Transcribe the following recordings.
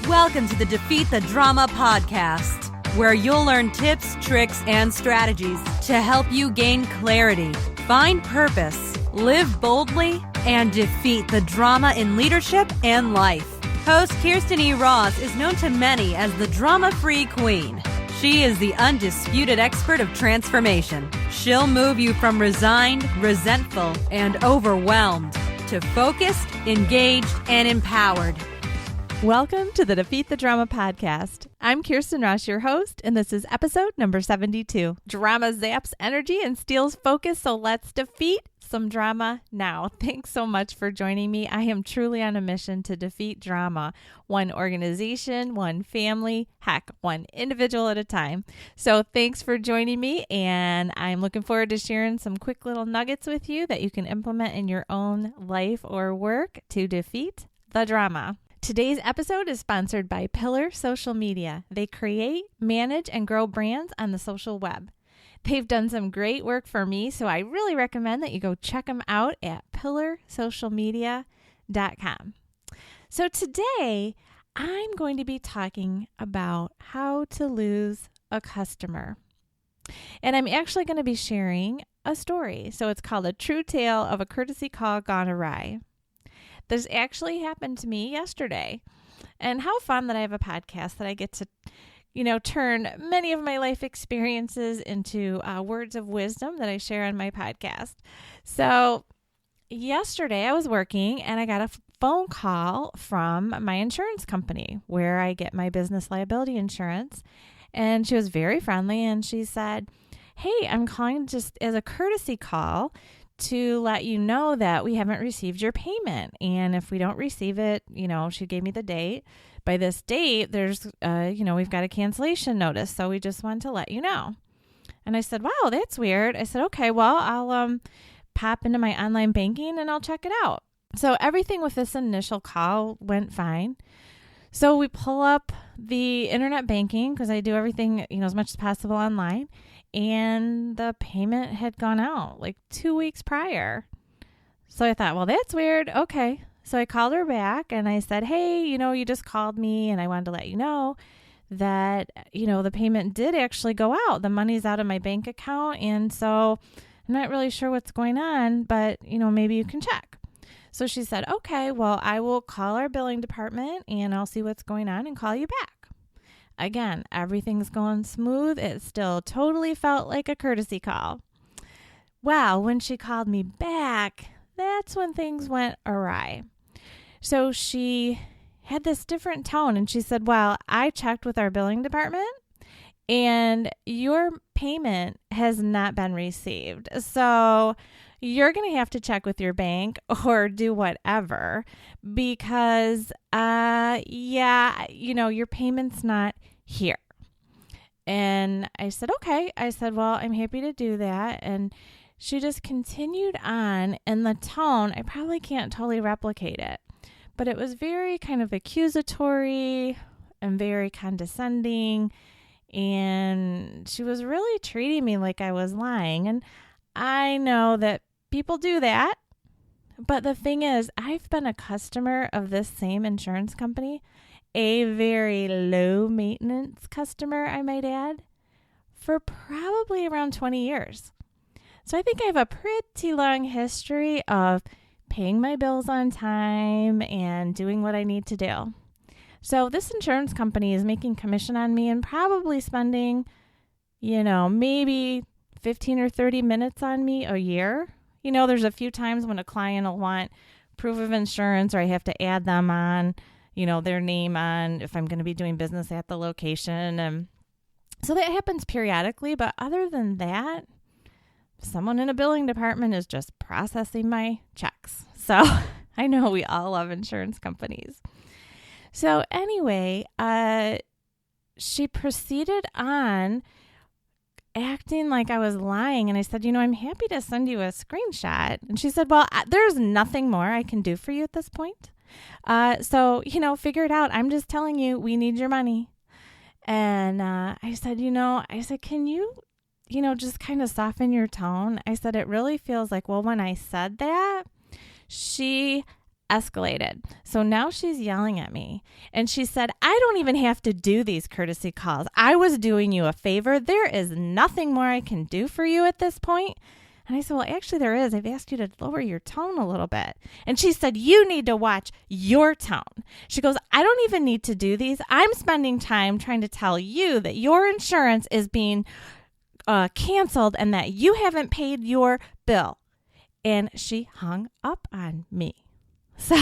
Welcome to the Defeat the Drama podcast, where you'll learn tips, tricks, and strategies to help you gain clarity, find purpose, live boldly, and defeat the drama in leadership and life. Host Kirsten E. Ross is known to many as the drama-free queen. She is the undisputed expert of transformation. She'll move you from resigned, resentful, and overwhelmed to focused, engaged, and empowered. Welcome to the Defeat the Drama podcast. I'm Kirsten Ross, your host, and this is episode number 72. Drama zaps energy and steals focus, so let's defeat some drama now. Thanks so much for joining me. I am truly on a mission to defeat drama, one organization, one family, heck, one individual at a time. So thanks for joining me, and I'm looking forward to sharing some quick little nuggets with you that you can implement in your own life or work to defeat the drama. Today's episode is sponsored by Pillar Social Media. They create, manage, and grow brands on the social web. They've done some great work for me, so I really recommend that you go check them out at pillarsocialmedia.com. So today, I'm going to be talking about how to lose a customer. And I'm actually going to be sharing a story. So it's called A True Tale of a Courtesy Call Gone Awry. This actually happened to me yesterday. And how fun that I have a podcast that I get to, turn many of my life experiences into words of wisdom that I share on my podcast. So yesterday I was working and I got a phone call from my insurance company where I get my business liability insurance. And she was very friendly and she said, "Hey, I'm calling just as a courtesy call to let you know that we haven't received your payment. And if we don't receive it, she gave me the date. By this date, there's, we've got a cancellation notice. So we just want to let you know." And I said, "Wow, that's weird." I said, "Okay, well, I'll pop into my online banking and I'll check it out." So everything with this initial call went fine. So we pull up the internet banking because I do everything, as much as possible online. And the payment had gone out like 2 weeks prior. So I thought, well, that's weird. Okay. So I called her back and I said, "Hey, you just called me and I wanted to let you know that, the payment did actually go out. The money's out of my bank account. And so I'm not really sure what's going on, but, maybe you can check." So she said, "Okay, well, I will call our billing department and I'll see what's going on and call you back." Again, everything's going smooth. It still totally felt like a courtesy call. Well, when she called me back, that's when things went awry. So she had this different tone and she said, "Well, I checked with our billing department and your payment has not been received. So you're going to have to check with your bank or do whatever because, your payment's not here." And I said, "Okay." I said, "Well, I'm happy to do that." And she just continued on, and the tone, I probably can't totally replicate it, but it was very kind of accusatory and very condescending. And she was really treating me like I was lying. And I know that people do that. But the thing is, I've been a customer of this same insurance company, a very low maintenance customer, I might add, for probably around 20 years. So I think I have a pretty long history of paying my bills on time and doing what I need to do. So this insurance company is making commission on me and probably spending, maybe 15 or 30 minutes on me a year. There's a few times when a client will want proof of insurance or I have to add them on, their name on if I'm going to be doing business at the location. And so that happens periodically. But other than that, someone in a billing department is just processing my checks. So I know we all love insurance companies. So anyway, she proceeded on acting like I was lying. And I said, "I'm happy to send you a screenshot." And she said, "Well, there's nothing more I can do for you at this point. So, figure it out. I'm just telling you, we need your money." And I said, "Can you, just kind of soften your tone?" I said, "It really feels like," well, when I said that, she escalated. So now she's yelling at me. And she said, I don't even have to do these courtesy calls. I was doing you a favor. There is nothing more I can do for you at this point. And I said, well, actually there is. I've asked you to lower your tone a little bit. And she said, you need to watch your tone. She goes, I don't even need to do these. I'm spending time trying to tell you that your insurance is being canceled and that you haven't paid your bill. And she hung up on me. So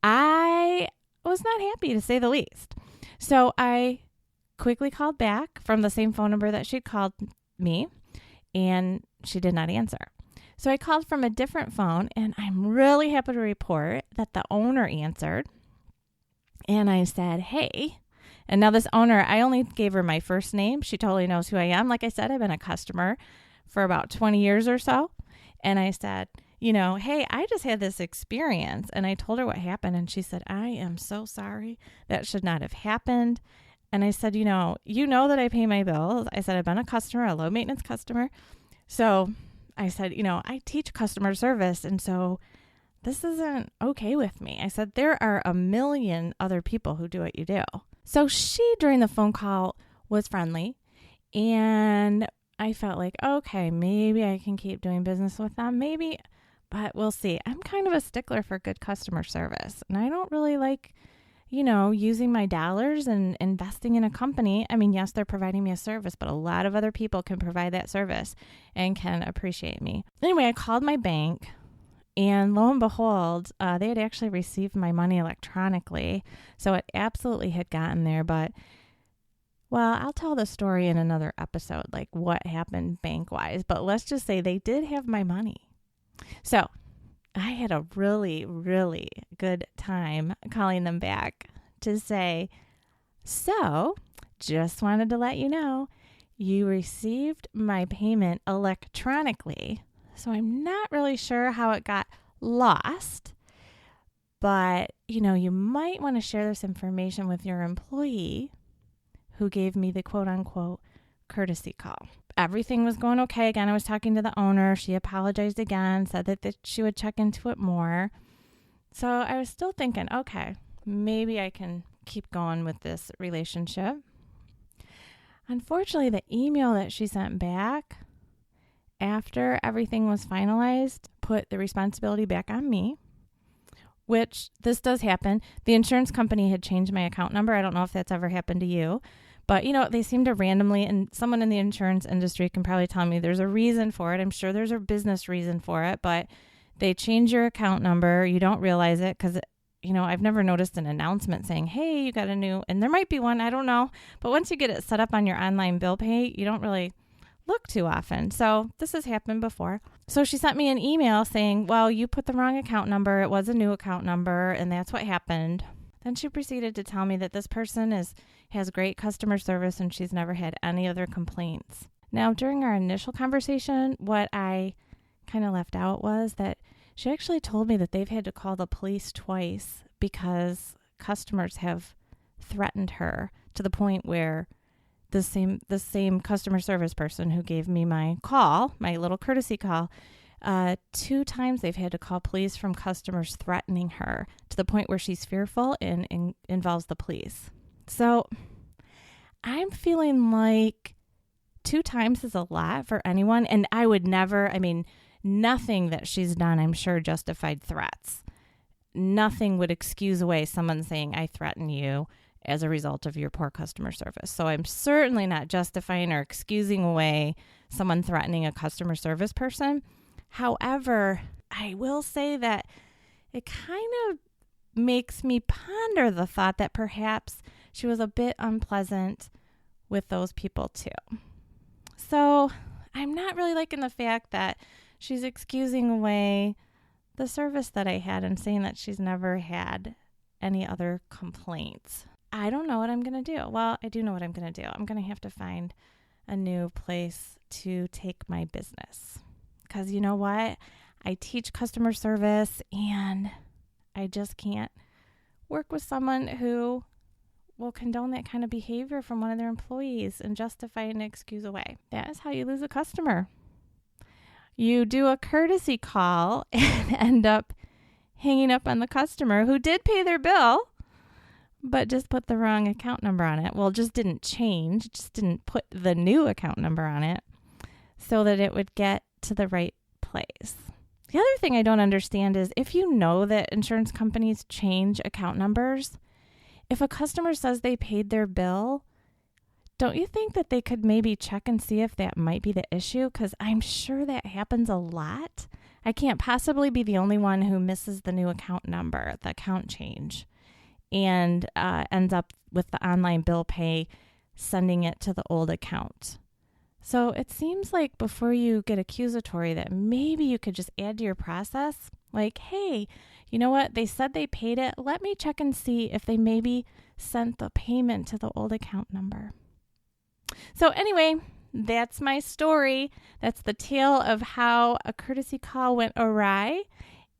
I was not happy, to say the least. So I quickly called back from the same phone number that she'd called me, and she did not answer. So I called from a different phone, and I'm really happy to report that the owner answered. And I said, hey. And now this owner, I only gave her my first name. She totally knows who I am. Like I said, I've been a customer for about 20 years or so. And I said, hey, I just had this experience. And I told her what happened. And she said, I am so sorry. That should not have happened. And I said, you know that I pay my bills. I said, I've been a customer, a low maintenance customer. So I said, I teach customer service. And so this isn't okay with me. I said, there are a million other people who do what you do. So she, during the phone call, was friendly. And I felt like, okay, maybe I can keep doing business with them. Maybe. But we'll see. I'm kind of a stickler for good customer service. And I don't really like, using my dollars and investing in a company. I mean, yes, they're providing me a service, but a lot of other people can provide that service and can appreciate me. Anyway, I called my bank, and lo and behold, they had actually received my money electronically. So it absolutely had gotten there. But, well, I'll tell the story in another episode, like what happened bank-wise. But let's just say they did have my money. So I had a really, really good time calling them back to say, so just wanted to let you know, you received my payment electronically. So I'm not really sure how it got lost, but you might want to share this information with your employee who gave me the quote unquote courtesy call. Everything was going okay. Again, I was talking to the owner. She apologized again, said that she would check into it more. So I was still thinking, okay, maybe I can keep going with this relationship. Unfortunately, the email that she sent back after everything was finalized put the responsibility back on me, which this does happen. The insurance company had changed my account number. I don't know if that's ever happened to you. But, they seem to randomly, and someone in the insurance industry can probably tell me there's a reason for it. I'm sure there's a business reason for it, but they change your account number. You don't realize it because, I've never noticed an announcement saying, hey, you got a new, and there might be one, I don't know. But once you get it set up on your online bill pay, you don't really look too often. So this has happened before. So she sent me an email saying, well, you put the wrong account number. It was a new account number, and that's what happened. Then she proceeded to tell me that this person has great customer service and she's never had any other complaints. Now, during our initial conversation, what I kind of left out was that she actually told me that they've had to call the police twice because customers have threatened her to the point where the same customer service person who gave me my call, my little courtesy call, 2 times they've had to call police from customers threatening her to the point where she's fearful and involves the police. So I'm feeling like 2 times is a lot for anyone. And I would never, nothing that she's done, I'm sure, justified threats. Nothing would excuse away someone saying, I threaten you as a result of your poor customer service. So I'm certainly not justifying or excusing away someone threatening a customer service person. However, I will say that it kind of makes me ponder the thought that perhaps she was a bit unpleasant with those people too. So I'm not really liking the fact that she's excusing away the service that I had and saying that she's never had any other complaints. I don't know what I'm going to do. Well, I do know what I'm going to do. I'm going to have to find a new place to take my business. Because you know what? I teach customer service and I just can't work with someone who will condone that kind of behavior from one of their employees and justify and excuse away. That is how you lose a customer. You do a courtesy call and end up hanging up on the customer who did pay their bill, but just put the wrong account number on it. Well, just didn't change, just didn't put the new account number on it so that it would get to the right place. The other thing I don't understand is if you know that insurance companies change account numbers, if a customer says they paid their bill, don't you think that they could maybe check and see if that might be the issue? Because I'm sure that happens a lot. I can't possibly be the only one who misses the new account number, the account change, and ends up with the online bill pay sending it to the old account. So it seems like before you get accusatory that maybe you could just add to your process, like, hey, you know what? They said they paid it. Let me check and see if they maybe sent the payment to the old account number. So anyway, that's my story. That's the tale of how a courtesy call went awry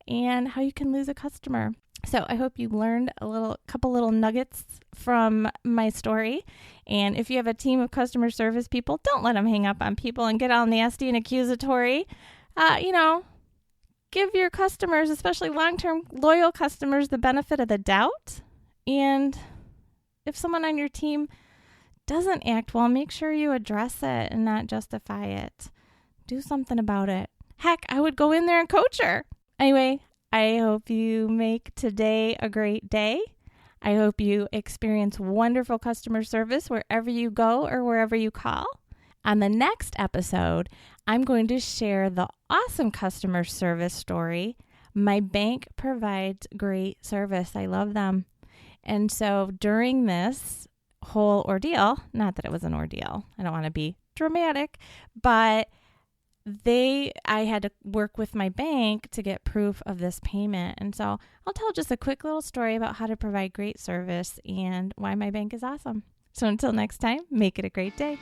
and how you can lose a customer. So I hope you learned a couple little nuggets from my story. And if you have a team of customer service people, don't let them hang up on people and get all nasty and accusatory. Give your customers, especially long-term loyal customers, the benefit of the doubt. And if someone on your team doesn't act well, make sure you address it and not justify it. Do something about it. Heck, I would go in there and coach her. Anyway, I hope you make today a great day. I hope you experience wonderful customer service wherever you go or wherever you call. On the next episode, I'm going to share the awesome customer service story. My bank provides great service. I love them. And so during this whole ordeal, not that it was an ordeal, I don't want to be dramatic, but I had to work with my bank to get proof of this payment. And so I'll tell just a quick little story about how to provide great service and why my bank is awesome. So until next time, make it a great day.